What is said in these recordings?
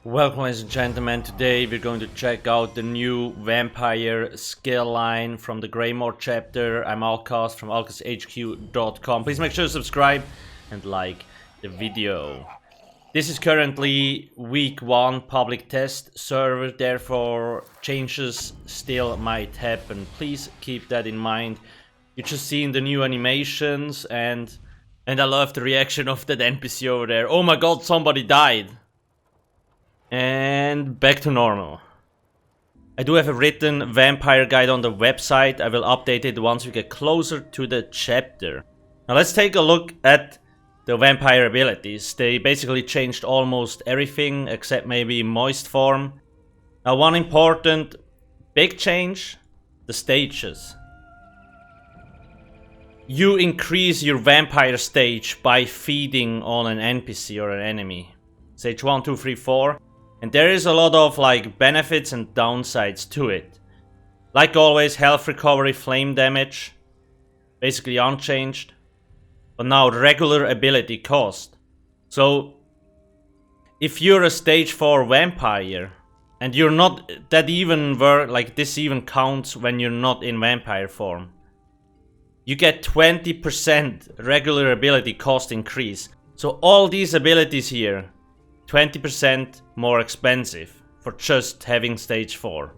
Welcome, ladies and gentlemen. Today we're going to check out the new vampire skill line from the Greymoor Chapter. I'm Alcast from alcasthq.com. Please make sure to subscribe and like the video. This is currently week 1 public test server, therefore changes still might happen. Please keep that in mind. You're just seeing the new animations and I love the reaction of that NPC over there. Oh my god, somebody died. And back to normal. I do have a written vampire guide on the website. I will update it once we get closer to the chapter. Now let's take a look at the vampire abilities. They basically changed almost everything except maybe moist form. Now one important big change, the stages. You increase your vampire stage by feeding on an NPC or an enemy. Stage 1, 2, 3, 4. And there is a lot of benefits and downsides to it. Like always, health recovery, flame damage, basically unchanged. But now regular ability cost. So if you're a stage 4 vampire and you're not that even this even counts when you're not in vampire form. You get 20% regular ability cost increase. So all these abilities here 20% more expensive for just having stage 4.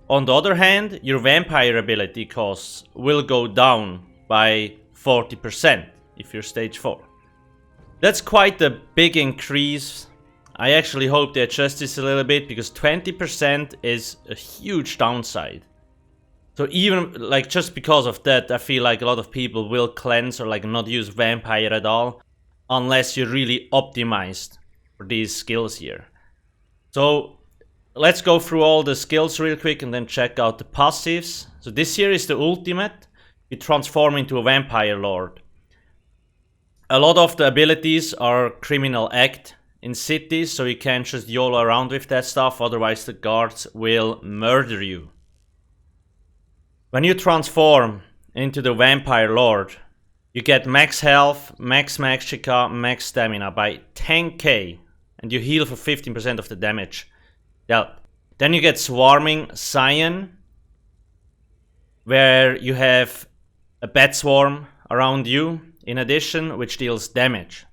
On the other hand, your vampire ability costs will go down by 40% if you're stage 4. That's quite a big increase. I actually hope they adjust this a little bit because 20% is a huge downside. So even just because of that, I feel like a lot of people will cleanse or not use vampire at all unless you're really optimized these skills here. So let's go through all the skills real quick and then check out the passives. So this here is the ultimate. You transform into a vampire lord. A lot of the abilities are criminal act in cities, so you can't just YOLO around with that stuff, otherwise the guards will murder you. When you transform into the vampire lord, you get max health, max magicka, max stamina by 10k. And you heal for 15% of the damage. Yeah. Then you get Swarming Scion, where you have a bat swarm around you, in addition, which deals damage.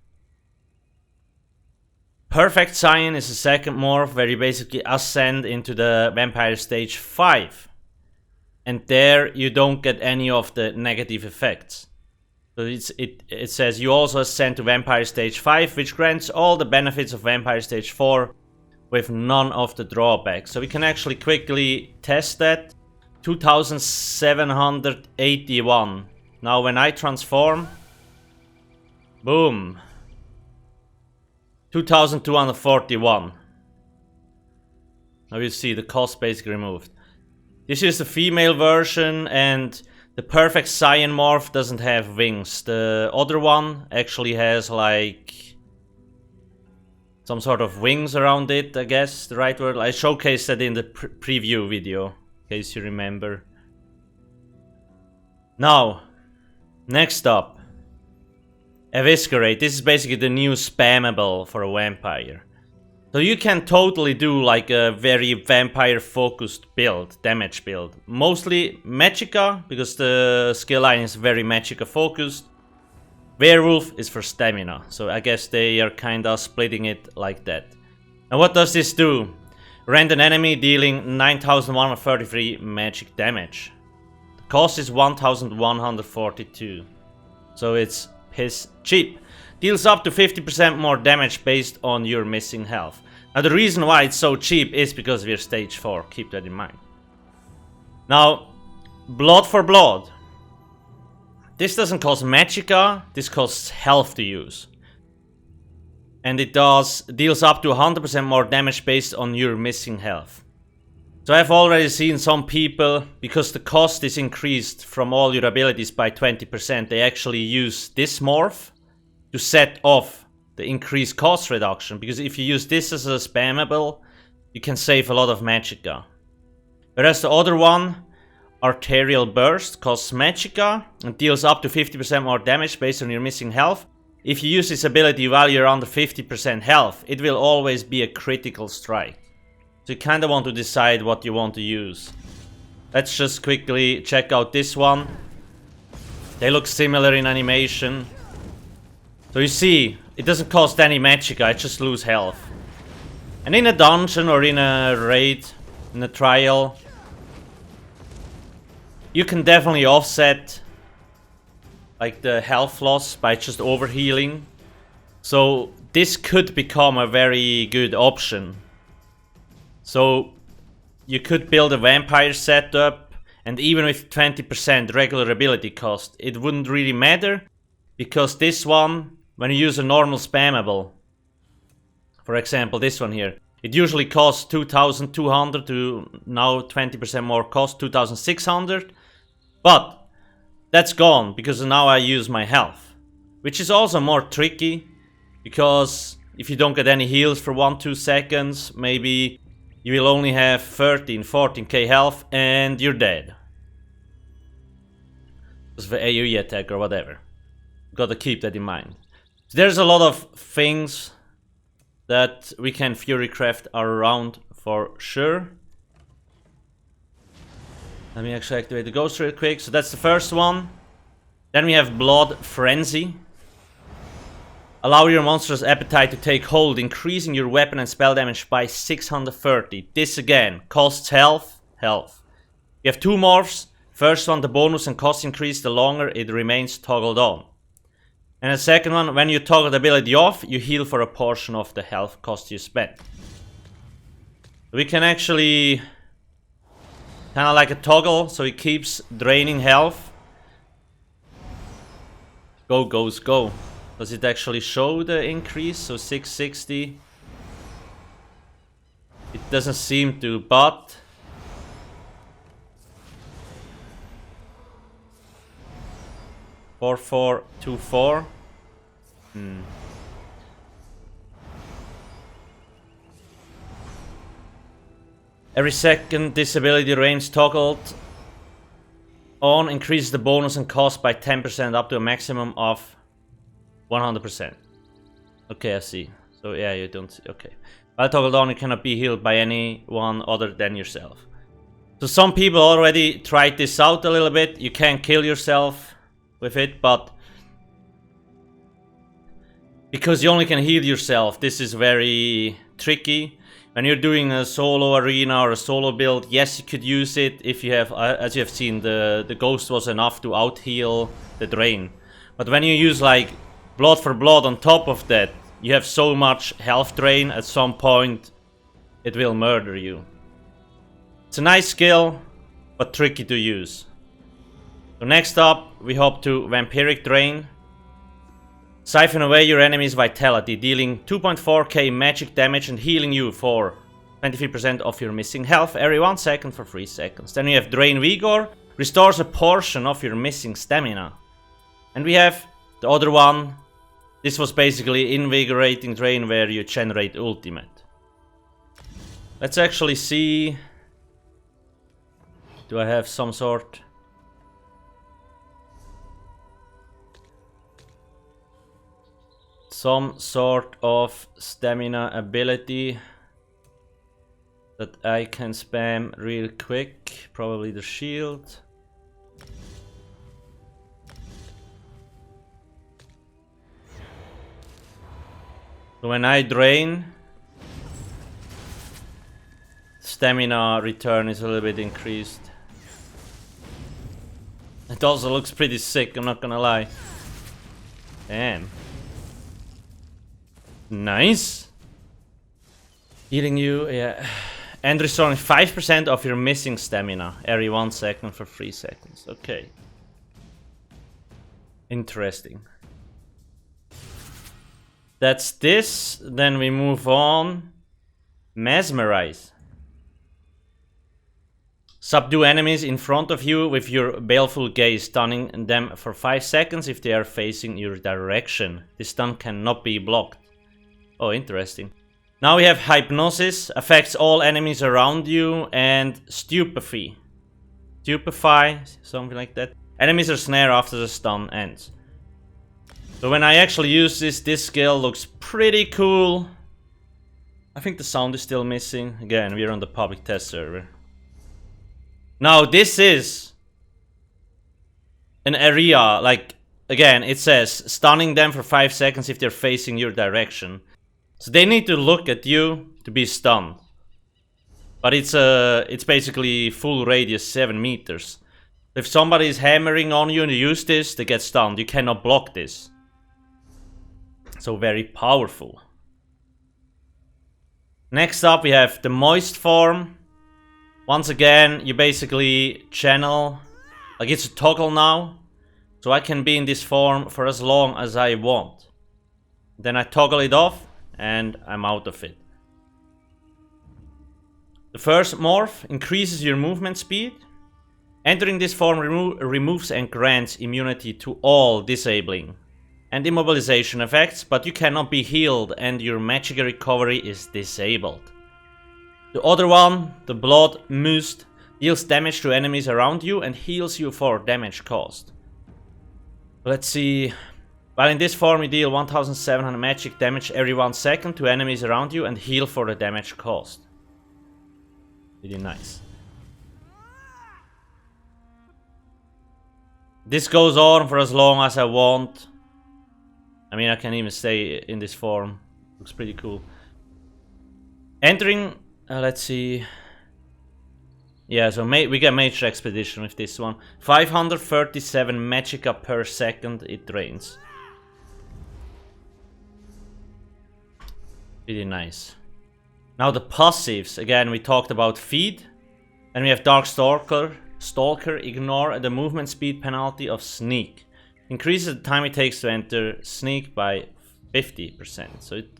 Perfect Scion is a second morph, where you basically ascend into the vampire stage 5. And there you don't get any of the negative effects. So it says you also ascend to Vampire Stage 5, which grants all the benefits of Vampire Stage 4 with none of the drawbacks. So we can actually quickly test that. 2781. Now when I transform, boom, 2241. Now you see the cost basically removed. This is the female version, and the perfect Scion morph doesn't have wings. The other one actually has some sort of wings around it, I guess the right word. I showcased that in the preview video, in case you remember. Now, next up, Eviscerate. This is basically the new Spammable for a vampire. So you can totally do a very vampire focused build, damage build. Mostly magicka, because the skill line is very magicka focused. Werewolf is for stamina, so I guess they are kinda splitting it like that. And what does this do? Random enemy dealing 9133 magic damage. The cost is 1142. So it's piss cheap. Deals up to 50% more damage based on your missing health. Now the reason why it's so cheap is because we're stage 4, keep that in mind. Now, blood for blood. This doesn't cost magicka, this costs health to use. And it deals up to 100% more damage based on your missing health. So I've already seen some people, because the cost is increased from all your abilities by 20%, they actually use this morph to set off the increased cost reduction, because if you use this as a spammable, you can save a lot of magicka. Whereas the other one, Arterial Burst, costs magicka and deals up to 50% more damage based on your missing health. if you use this ability while you're under 50% health, it will always be a critical strike. So you kinda want to decide what you want to use. Let's just quickly check out this one. They look similar in animation. So you see, it doesn't cost any magic, I just lose health. And in a dungeon or in a raid, in a trial, you can definitely offset like the health loss by just overhealing. So this could become a very good option. So you could build a vampire setup, and even with 20% regular ability cost, it wouldn't really matter, because this one, when you use a normal spammable, for example this one here, it usually costs 2,200 to now 20% more cost, 2,600. But that's gone because now I use my health, which is also more tricky, because if you don't get any heals for 1-2 seconds, maybe you will only have 13-14k health and you're dead. Because of the AoE attack or whatever. Gotta keep that in mind. So there's a lot of things that we can Furycraft around for sure. Let me actually activate the ghost real quick. So that's the first one. Then we have Blood Frenzy. Allow your monster's appetite to take hold, increasing your weapon and spell damage by 630. This again costs health. You have two morphs. First one, the bonus and cost increase the longer it remains toggled on. And the second one, when you toggle the ability off, you heal for a portion of the health cost you spent. We can actually kind of like a toggle, so it keeps draining health. Go, ghost, go. Does it actually show the increase? So 660. It doesn't seem to, but 4424. Every second this ability remains toggled on increases the bonus and cost by 10% up to a maximum of 100%. Okay, I see. So yeah, you don't see. Okay. While toggled on, it cannot be healed by anyone other than yourself. So some people already tried this out a little bit. You can kill yourself with it, but because you only can heal yourself, this is very tricky. When you're doing a solo arena or a solo build, yes, you could use it if you have, as you have seen, the ghost was enough to out heal the drain. But when you use like blood for blood on top of that, you have so much health drain, at some point it will murder you. It's a nice skill, but tricky to use. So next up, we hop to Vampiric Drain. Siphon away your enemy's vitality, dealing 2.4k magic damage and healing you for 23% of your missing health every 1 second for 3 seconds. Then we have Drain Vigor, restores a portion of your missing stamina. And we have the other one. This was basically Invigorating Drain, where you generate ultimate. Let's actually see. Do I have some sort of stamina ability that I can spam real quick? Probably the shield. So when I drain, stamina return is a little bit increased. It also looks pretty sick, I'm not gonna lie. Damn. Nice. Healing you, yeah. And restoring 5% of your missing stamina every 1 second for 3 seconds. Okay. Interesting. That's this. Then we move on. Mesmerize. Subdue enemies in front of you with your baleful gaze, stunning them for 5 seconds if they are facing your direction. This stun cannot be blocked. Oh, interesting. Now we have Hypnosis, affects all enemies around you, and Stupefy. Stupefy, something like that. Enemies are snared after the stun ends. So when I actually use this skill looks pretty cool. I think the sound is still missing. Again, we're on the public test server. Now this is an area, like, again, it says stunning them for 5 seconds if they're facing your direction. So they need to look at you to be stunned. But it's basically full radius 7 meters. If somebody is hammering on you and you use this, they get stunned. You cannot block this. So very powerful. Next up we have the moist form. Once again, you basically channel, like it's a toggle now. So I can be in this form for as long as I want. Then I toggle it off and I'm out of it. The first morph increases your movement speed. Entering this form removes and grants immunity to all disabling and immobilization effects, but you cannot be healed and your magic recovery is disabled. The other one, the Blood Must, deals damage to enemies around you and heals you for damage caused. Let's see. While in this form you deal 1700 magic damage every 1 second to enemies around you and heal for the damage caused. Really nice. This goes on for as long as I want. I mean, I can even stay in this form. Looks pretty cool. Entering, let's see. Yeah, so we get Major Expedition with this one. 537 magicka per second it drains. Really nice. Now the passives. Again, we talked about Feed. And we have Dark Stalker. Ignore the movement speed penalty of Sneak. Increases the time it takes to enter Sneak by 50%. So it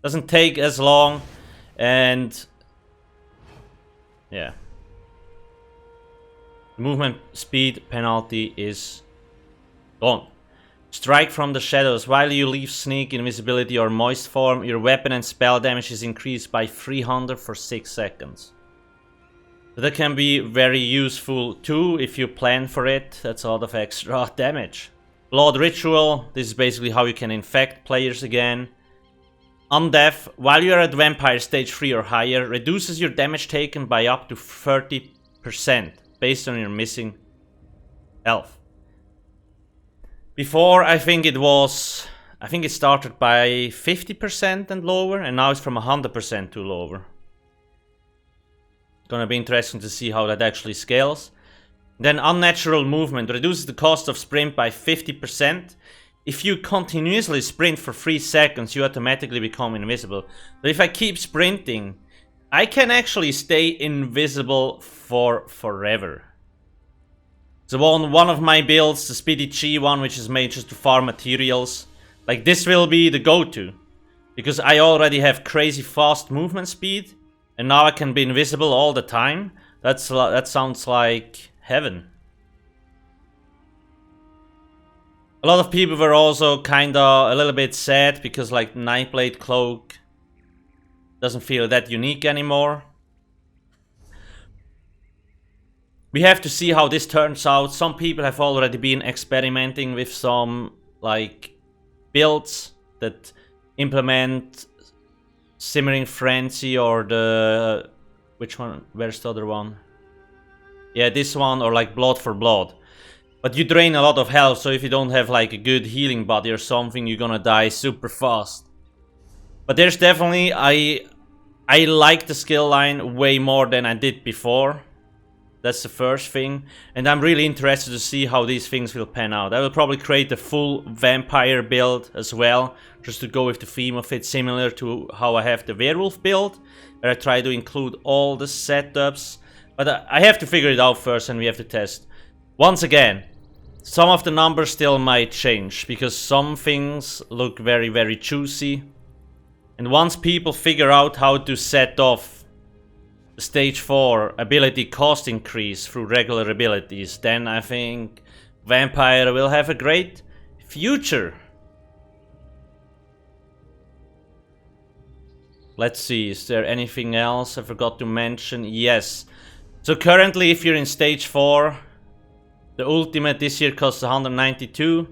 doesn't take as long. And yeah. The movement speed penalty is gone. Strike from the shadows. While you leave Sneak, Invisibility or Moist form, your weapon and spell damage is increased by 300 for 6 seconds. So that can be very useful too if you plan for it. That's a lot of extra damage. Blood Ritual. This is basically how you can infect players again. Undeath. While you are at Vampire Stage 3 or higher, reduces your damage taken by up to 30% based on your missing health. Before, I think it started by 50% and lower, and now it's from 100% to lower. Gonna be interesting to see how that actually scales. Then Unnatural Movement reduces the cost of sprint by 50%. If you continuously sprint for 3 seconds, you automatically become invisible. But if I keep sprinting, I can actually stay invisible for forever. So on one of my builds, the Speedy G one, which is made just to farm materials, like this will be the go-to. Because I already have crazy fast movement speed, and now I can be invisible all the time. That sounds like heaven. A lot of people were also kinda a little bit sad because like Nightblade Cloak doesn't feel that unique anymore. We have to see how this turns out. Some people have already been experimenting with some like builds that implement Simmering Frenzy or the... which one? Where's the other one? Yeah, this one, or like Blood for Blood. But you drain a lot of health, so if you don't have like a good healing body or something, you're gonna die super fast. But there's definitely... I like the skill line way more than I did before. That's the first thing. And I'm really interested to see how these things will pan out. I will probably create a full vampire build as well, just to go with the theme of it, similar to how I have the werewolf build, where I try to include all the setups. But I have to figure it out first and we have to test. Once again, some of the numbers still might change, because some things look very, very juicy. And once people figure out how to set off Stage 4 ability cost increase through regular abilities, then I think Vampire will have a great future. Let's see, is there anything else I forgot to mention? Yes. So currently if you're in Stage 4, the ultimate this year costs 192.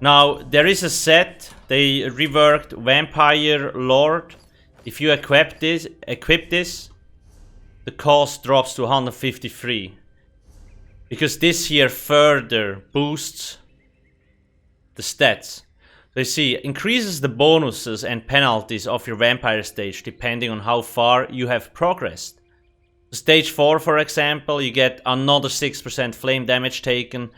Now, there is a set, they reworked Vampire Lord. If you equip this, the cost drops to 153. Because this here further boosts the stats. So you see, increases the bonuses and penalties of your vampire stage depending on how far you have progressed. Stage 4, for example, you get another 6% flame damage taken,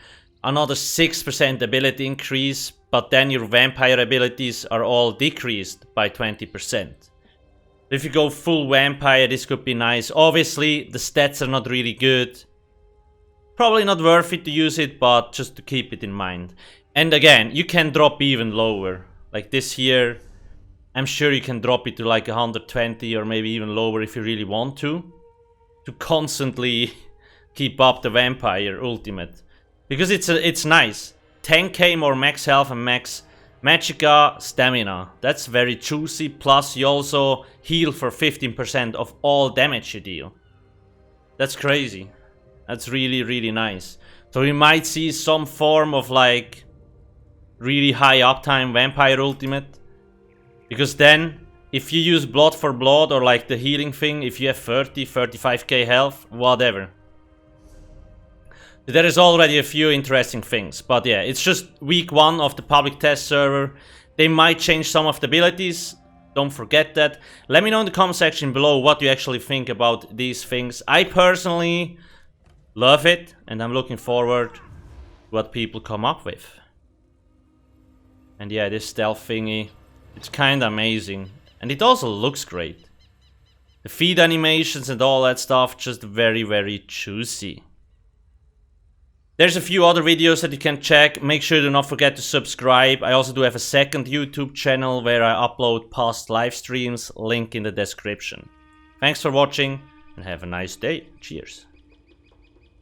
another 6% ability increase, but then your vampire abilities are all decreased by 20%. If you go full vampire, this could be nice. Obviously, the stats are not really good. Probably not worth it to use it, but just to keep it in mind. And again, you can drop even lower. Like this here, I'm sure you can drop it to like 120 or maybe even lower if you really want to. To constantly keep up the vampire ultimate. Because it's nice. 10k more max health and max magicka stamina. That's very juicy. Plus you also heal for 15% of all damage you deal. That's crazy. That's really, really nice. So we might see some form of like really high uptime vampire ultimate. Because then, if you use blood for blood or like the healing thing, if you have 30, 35k health, whatever. There is already a few interesting things. But yeah, it's just week 1 of the public test server. They might change some of the abilities. Don't forget that. Let me know in the comment section below what you actually think about these things. I personally love it, and I'm looking forward to what people come up with. And yeah, this stealth thingy, it's kinda amazing. And it also looks great. The feed animations and all that stuff, just very, very juicy. There's a few other videos that you can check. Make sure to not forget to subscribe. I also do have a second YouTube channel where I upload past live streams. Link in the description. Thanks for watching and have a nice day. Cheers.